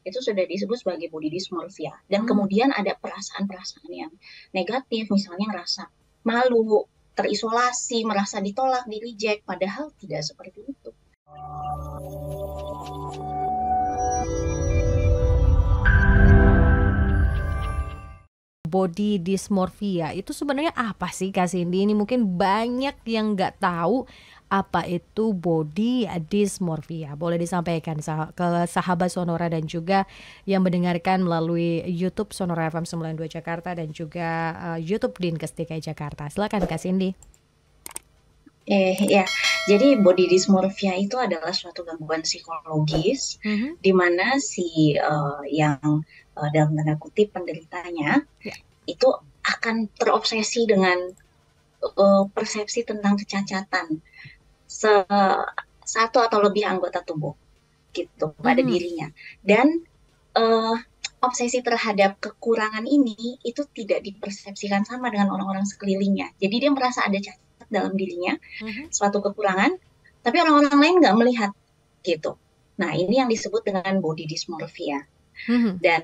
itu sudah disebut sebagai body dysmorphia. Dan Hmm. kemudian ada perasaan-perasaan yang negatif, misalnya ngerasa malu, terisolasi, merasa ditolak, di-reject, padahal tidak seperti itu. Body dysmorphia itu sebenarnya apa sih Kak Cindy? Ini mungkin banyak yang nggak tahu apa itu body dysmorphia. Boleh disampaikan ke sahabat Sonora dan juga yang mendengarkan melalui YouTube Sonora FM 92 Jakarta dan juga YouTube Dinkes DKI Jakarta. Silakan Kak Cindy. Ya, jadi body dysmorphia itu adalah suatu gangguan psikologis Mhm. di mana si yang dalam tanda kutip penderitanya Ya. itu akan terobsesi dengan persepsi tentang kecacatan satu atau lebih anggota tubuh gitu pada Mhm. dirinya. Dan uh, obsesi terhadap kekurangan ini itu tidak dipersepsikan sama dengan orang-orang sekelilingnya. Jadi dia merasa ada cacat dalam dirinya, Mhm. suatu kekurangan, tapi orang-orang lain nggak melihat gitu. Nah, ini yang disebut dengan body dysmorphia. Mhm. Dan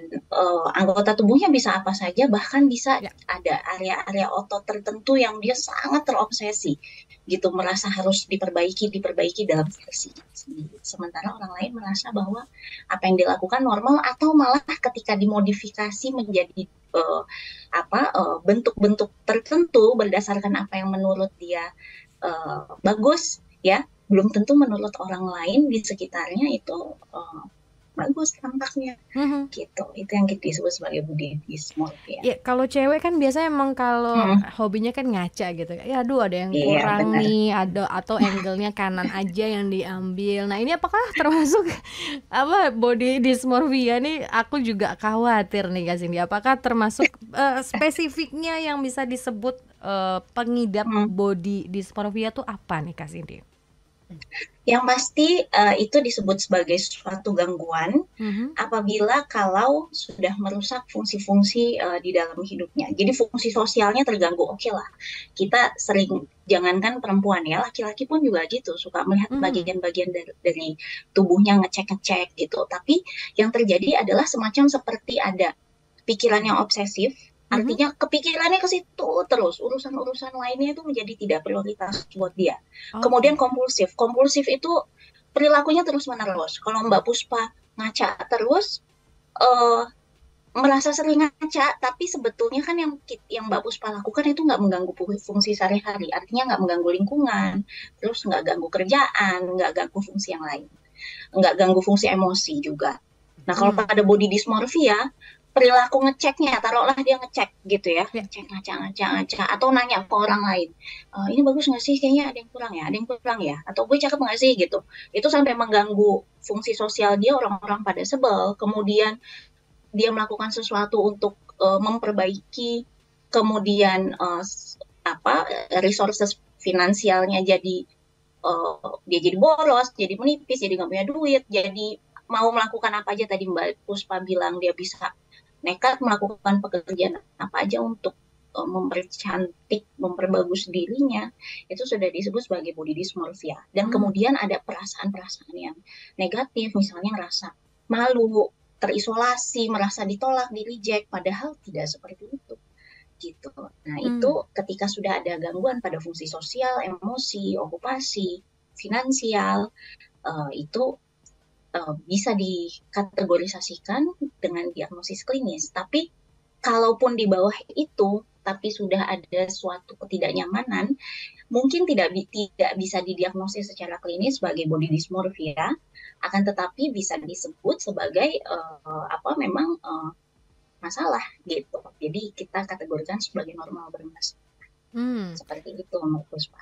anggota tubuhnya bisa apa saja, bahkan bisa Ya. ada area-area otot tertentu yang dia sangat terobsesi gitu, merasa harus diperbaiki dalam versi sendiri. Sementara orang lain merasa bahwa apa yang dilakukan normal atau malah ketika dimodifikasi menjadi bentuk-bentuk tertentu berdasarkan apa yang menurut dia bagus, ya belum tentu menurut orang lain di sekitarnya itu bagus tampaknya Mhm. gitu. Itu yang kita disebut sebagai body dysmorphia. Ya, kalau cewek kan biasanya emang kalau Hmm, hobinya kan ngaca gitu. Ya aduh ada yang iya kurang benar. nih, ada atau angle-nya kanan aja yang diambil. Nah, ini apakah termasuk apa body dysmorphia nih? Aku juga khawatir nih Kak Cindy. Apakah termasuk spesifiknya yang bisa disebut pengidap Hmm. body dysmorphia tuh apa nih Kak Cindy? Yang pasti itu disebut sebagai suatu gangguan Mhm. apabila kalau sudah merusak fungsi-fungsi di dalam hidupnya. Jadi fungsi sosialnya terganggu. Oke lah, kita sering jangankan perempuan ya, laki-laki pun juga gitu, suka melihat Mhm. bagian-bagian dari tubuhnya ngecek-ngecek gitu. Tapi yang terjadi adalah semacam seperti ada pikiran yang obsesif, Mhm. artinya kepikirannya ke situ terus, urusan-urusan lainnya itu menjadi tidak prioritas buat dia. Kemudian Oke. kompulsif, kompulsif itu perilakunya terus menerus. Kalau Mbak Puspa ngaca terus, eh, merasa sering ngaca, tapi sebetulnya kan yang Mbak Puspa lakukan itu nggak mengganggu fungsi sehari-hari, artinya nggak mengganggu lingkungan, terus nggak ganggu kerjaan, nggak ganggu fungsi yang lain, nggak ganggu fungsi emosi juga. Nah, kalau Hmm. pada body dysmorphia, perilaku ngeceknya, taruhlah dia ngecek gitu ya, Ya. ngecek, ngaca, ngaca, ngaca, atau nanya ke orang lain, ini bagus nggak sih, kayaknya ada yang kurang ya, atau gue cakep nggak sih gitu. Itu sampai mengganggu fungsi sosial dia, orang-orang pada sebel, kemudian dia melakukan sesuatu untuk memperbaiki, kemudian resources finansialnya jadi dia jadi boros, jadi menipis, jadi nggak punya duit, jadi mau melakukan apa aja tadi Mbak Puspa bilang dia bisa nekat melakukan pekerjaan apa aja untuk mempercantik, memperbagus dirinya, itu sudah disebut sebagai body dysmorphia. Dan Hmm. kemudian ada perasaan-perasaan yang negatif, misalnya ngerasa malu, terisolasi, merasa ditolak, di-reject, padahal tidak seperti itu gitu. Nah, itu Hmm. ketika sudah ada gangguan pada fungsi sosial, emosi, okupasi, finansial, itu bisa dikategorisasikan dengan diagnosis klinis. Tapi kalaupun di bawah itu, tapi sudah ada suatu ketidaknyamanan, mungkin tidak bisa didiagnosis secara klinis sebagai body dysmorphia, akan tetapi bisa disebut sebagai memang masalah gitu. Jadi kita kategorikan sebagai normal bermasalah. Hmm. Seperti itu, Mbak Puspa.